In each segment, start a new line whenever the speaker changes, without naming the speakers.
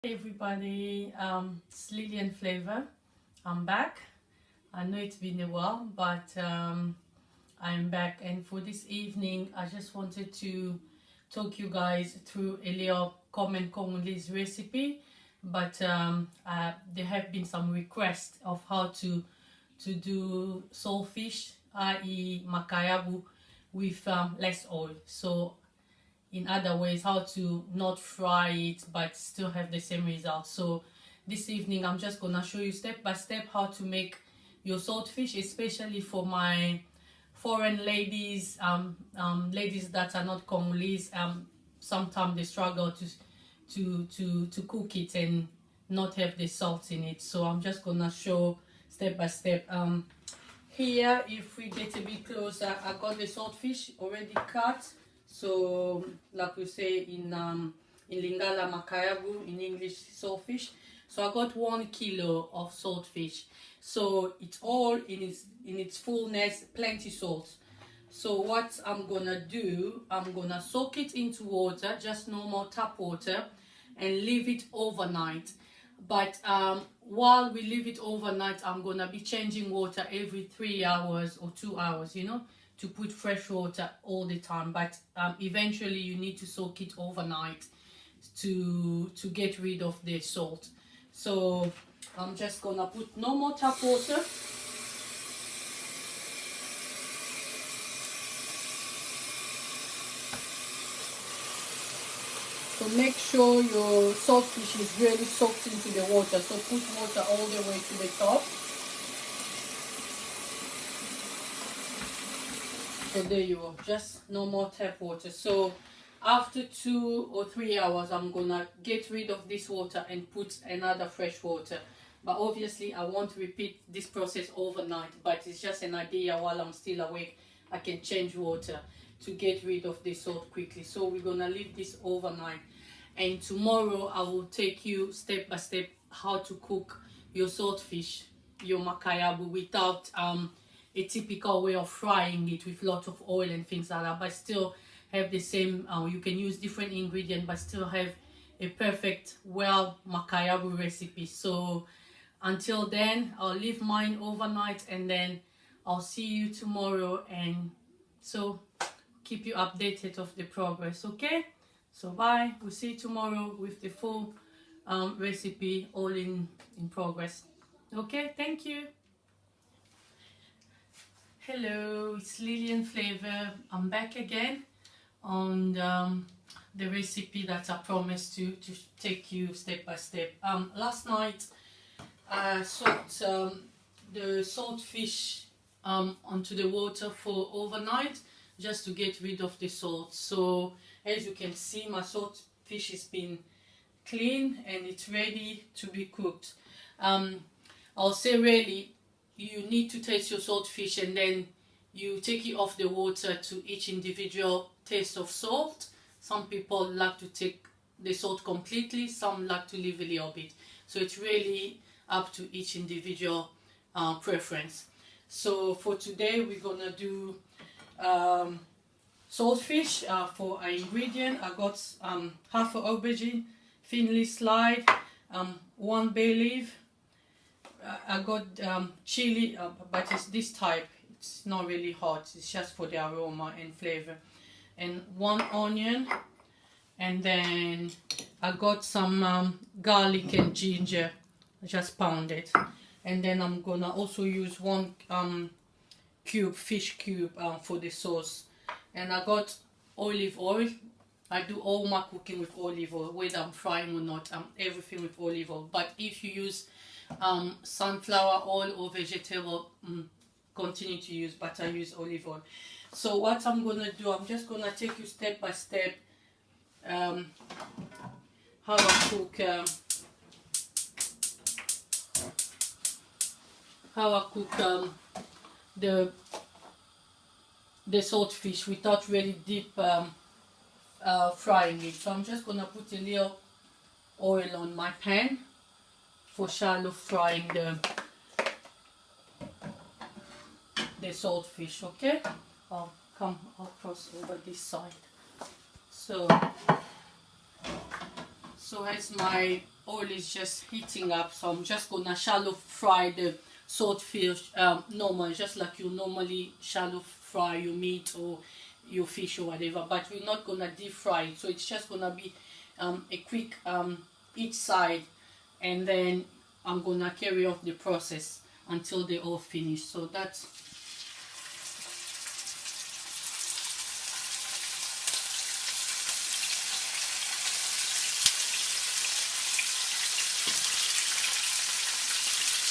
Hey everybody, it's Lillian Flavor. I'm back. I know it's been a while, but I'm back, and for this evening I just wanted to talk you guys through a little common Congolese recipe, but there have been some requests of how to do saltfish, i.e. Makayabu, with less oil. So in other ways, how to not fry it but still have the same result. So this evening I'm just gonna show you step by step how to make your saltfish, especially for my foreign ladies, ladies that are not Congolese. Sometimes they struggle to cook it and not have the salt in it. So I'm just gonna show step by step. Here, if we get a bit closer, I got the saltfish already cut. So, like we say in Lingala, Makayabu, in English, saltfish. So I got 1 kilo of saltfish. So it's all in its fullness, plenty salt. So what I'm gonna do, I'm gonna soak it into water, just normal tap water, and leave it overnight. But while we leave it overnight, I'm gonna be changing water every 3 hours or 2 hours, you know, to put fresh water all the time. But eventually you need to soak it overnight to get rid of the salt. So I'm just gonna put normal tap water. So make sure your saltfish is really soaked into the water. So put water all the way to the top. So there you go, just normal tap water. So after 2 or 3 hours, I'm gonna get rid of this water and put another fresh water. But obviously I won't repeat this process overnight, but it's just an idea. While I'm still awake, I can change water to get rid of the salt quickly. So we're gonna leave this overnight, and tomorrow I will take you step by step how to cook your saltfish, your Makayabu, without a typical way of frying it with lots of oil and things like that, but still have the same, you can use different ingredients but still have a perfect Makayabu recipe. So until then, I'll leave mine overnight, and then I'll see you tomorrow, and so keep you updated of the progress. Okay, so bye, we'll see you tomorrow with the full recipe, all in progress. Okay, thank you. Hello, it's Lillian Flavor. I'm back again on the recipe that I promised to take you step by step. Last night I soaked the saltfish onto the water for overnight, just to get rid of the salt. So as you can see, my saltfish has been clean and it's ready to be cooked. I'll say really, you need to taste your saltfish and then you take it off the water to each individual taste of salt. Some people like to take the salt completely, some like to leave a little bit. So it's really up to each individual preference. So for today we're gonna do saltfish. For our ingredient, I got half an aubergine, thinly sliced, 1 bay leaf. I got chili, but it's this type. It's not really hot. It's just for the aroma and flavor. And 1 onion, and then I got some garlic and ginger, just pounded. And then I'm gonna also use 1 fish cube for the sauce. And I got olive oil. I do all my cooking with olive oil, whether I'm frying or not. Everything with olive oil. But if you use sunflower oil or vegetable, continue to use, but I use olive oil. So what I'm gonna do, I'm just gonna take you step by step how I cook the saltfish without really deep frying it. So I'm just gonna put a little oil on my pan for shallow frying the saltfish. Okay, I'll cross over this side. So So as my oil is just heating up, so I'm just gonna shallow fry the swordfish normal, just like you normally shallow fry your meat or your fish or whatever, but we're not gonna deep fry it. So it's just gonna be a quick each side, and then I'm gonna carry off the process until they all finish. So that's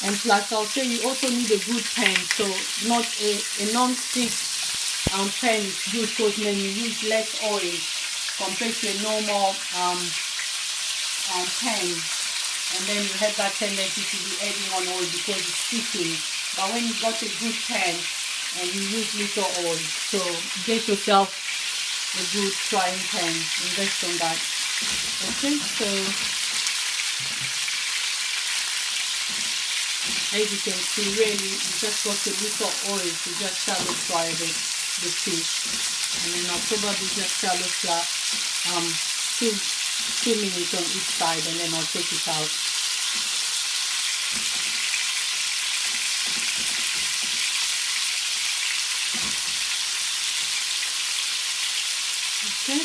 and plus I'll say you also need a good pan, so not a non-stick pan is good because then you use less oil compared to a normal pan, and then you have that tendency to be adding on oil because it's sticking. But when you got a good pan and you use little oil, so get yourself a good frying pan, invest on that. Okay, so as you can see, really you just got a little oil to just shallow fry the fish, and then I'll probably just shallow fry 2 minutes on each side, and then I'll take it out. Okay.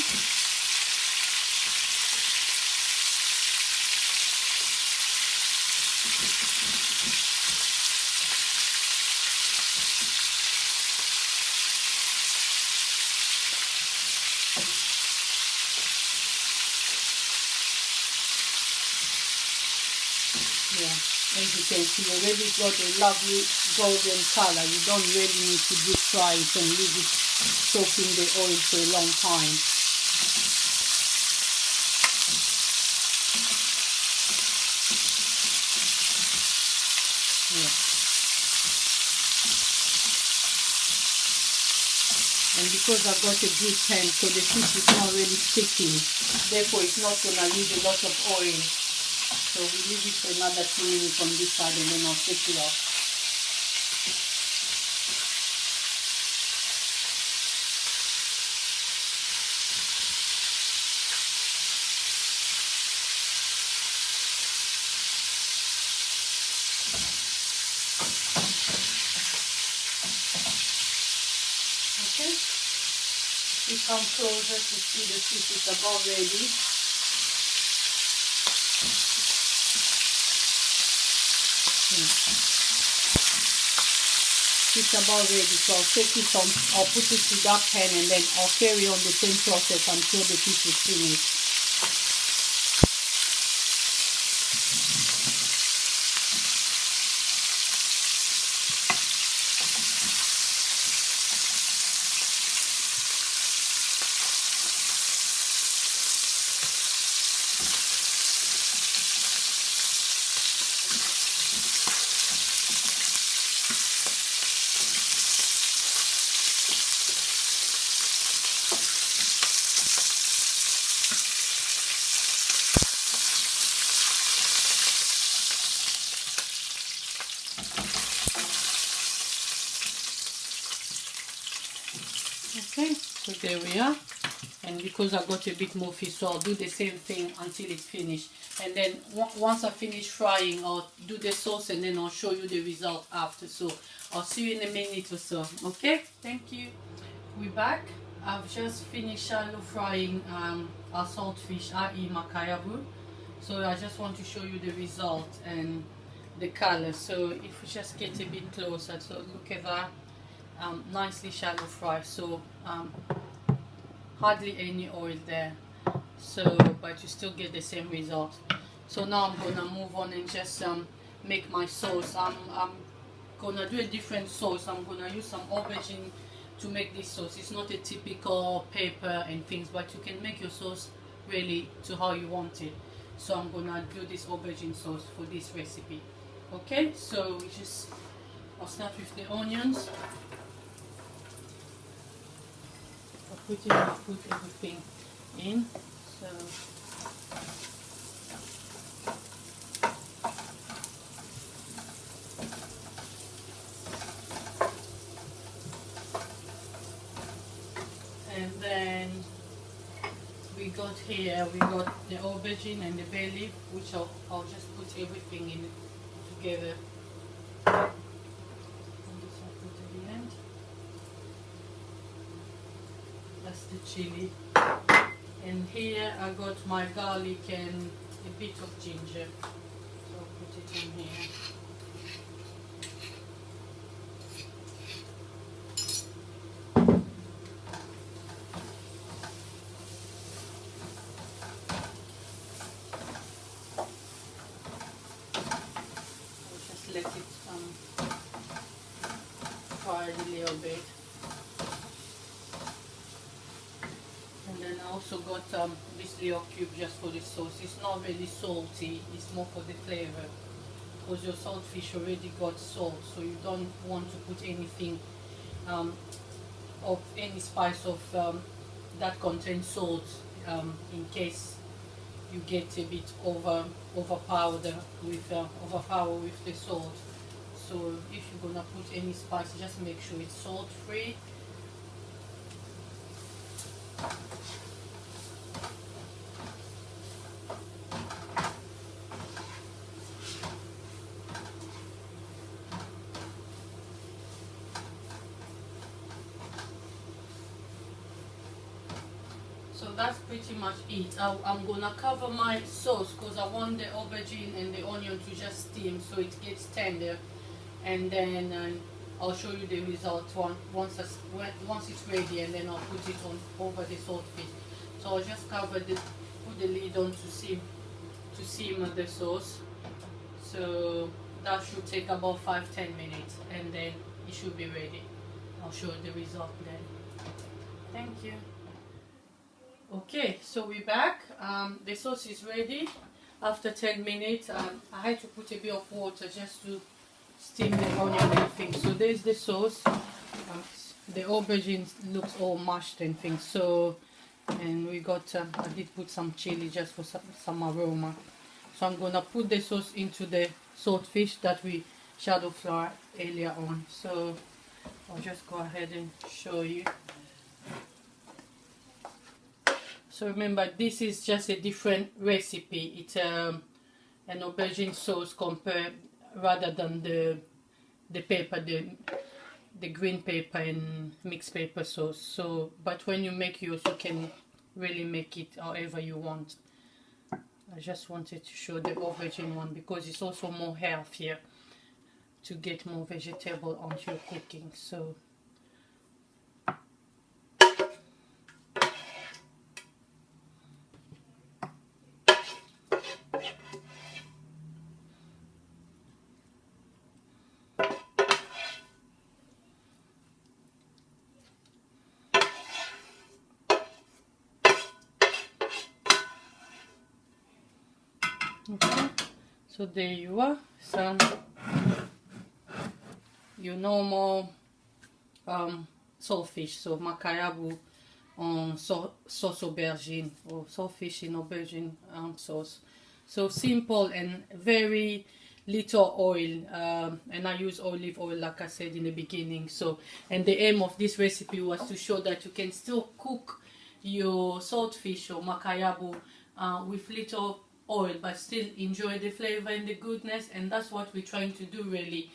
Yeah, as you can see, already got a lovely golden color. You don't really need to deep fry it and leave it soaking the oil for a long time. Yeah. And because I've got a good pan, so the fish is not really sticking, therefore it's not going to use a lot of oil. So we leave it for another 2 minutes on this side, and then I'll take it off. Okay, you come closer to see the fish is about ready. It's about ready, so I'll take it on, I'll put it to that pan, and then I'll carry on the same process until the fish is finished. Okay, so there we are, and because I got a bit more fish, so I'll do the same thing until it's finished, and then once I finish frying, I'll do the sauce, and then I'll show you the result after. So I'll see you in a minute or so. Okay, thank you. We're back. I've just finished shallow frying our saltfish, i.e. Makayabu. So I just want to show you the result and the color. So if we just get a bit closer, so look at that. Nicely shallow fry, so hardly any oil there, so but you still get the same result. So now I'm gonna move on and just make my sauce. I'm gonna do a different sauce. I'm gonna use some aubergine to make this sauce. It's not a typical pepper and things, but you can make your sauce really to how you want it. So I'm gonna do this aubergine sauce for this recipe. Okay, so I'll start with the onions. Put everything in. So and then we got Here we got the aubergine and the bay leaf, which I'll just put everything in together. And this I'll put at the end. That's the chili. And here I got my garlic and a bit of ginger. So I'll put it in here. Let it fry a little bit. And then I also got this little cube just for the sauce. It's not really salty, it's more for the flavor, because your saltfish already got salt, so you don't want to put anything of any spice of that contains salt, in case you get a bit overpowered with the salt. So if you're gonna put any spice, just make sure it's salt free. So that's pretty much it. I'm gonna cover my sauce because I want the aubergine and the onion to just steam so it gets tender, and then I'll show you the result once it's ready, and then I'll put it on over the saltfish. So I'll just put the lid on to simmer the sauce. So that should take about 5-10 minutes, and then it should be ready. I'll show you the result then. Thank you. Okay, so we're back. The sauce is ready after 10 minutes. I had to put a bit of water just to steam the onion and things. So there's the sauce. The aubergine looks all mashed and things. So, and we got, I did put some chili just for some aroma. So I'm gonna put the sauce into the saltfish that we shadow fry earlier on. So I'll just go ahead and show you. So remember, this is just a different recipe. It's an aubergine sauce rather than the pepper, the green pepper and mixed pepper sauce. So, but when you make yours, you can really make it however you want. I just wanted to show the aubergine one because it's also more healthier to get more vegetable onto your cooking. So. Okay, so there you are, some your normal saltfish, so Makayabu on sauce aubergine, or saltfish in aubergine sauce. So simple and very little oil, and I use olive oil like I said in the beginning. So, and the aim of this recipe was to show that you can still cook your saltfish or Makayabu with little oil but still enjoy the flavor and the goodness, and that's what we're trying to do really.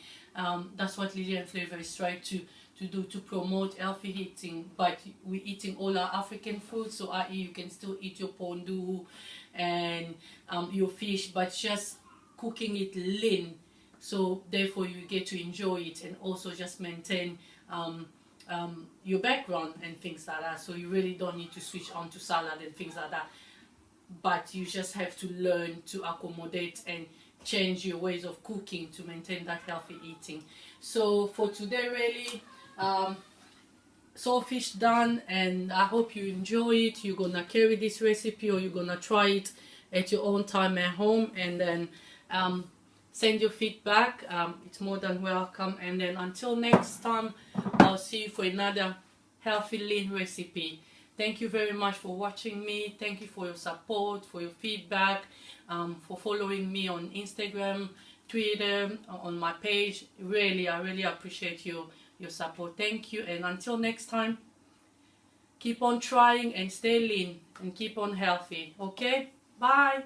That's what Lillian Flavor is trying to do, to promote healthy eating, but we're eating all our African food, so i.e. you can still eat your pondu and your fish, but just cooking it lean, so therefore you get to enjoy it and also just maintain your background and things like that. So you really don't need to switch on to salad and things like that, but you just have to learn to accommodate and change your ways of cooking to maintain that healthy eating. So for today really, saltfish done, and I hope you enjoy it. You're gonna carry this recipe or you're gonna try it at your own time at home, and then send your feedback. It's more than welcome. And then until next time, I'll see you for another healthy lean recipe. Thank you very much for watching me. Thank you for your support, for your feedback, for following me on Instagram, Twitter, on my page. Really, I really appreciate your support. Thank you, and until next time, Keep on trying and stay lean and keep on healthy. Okay, bye.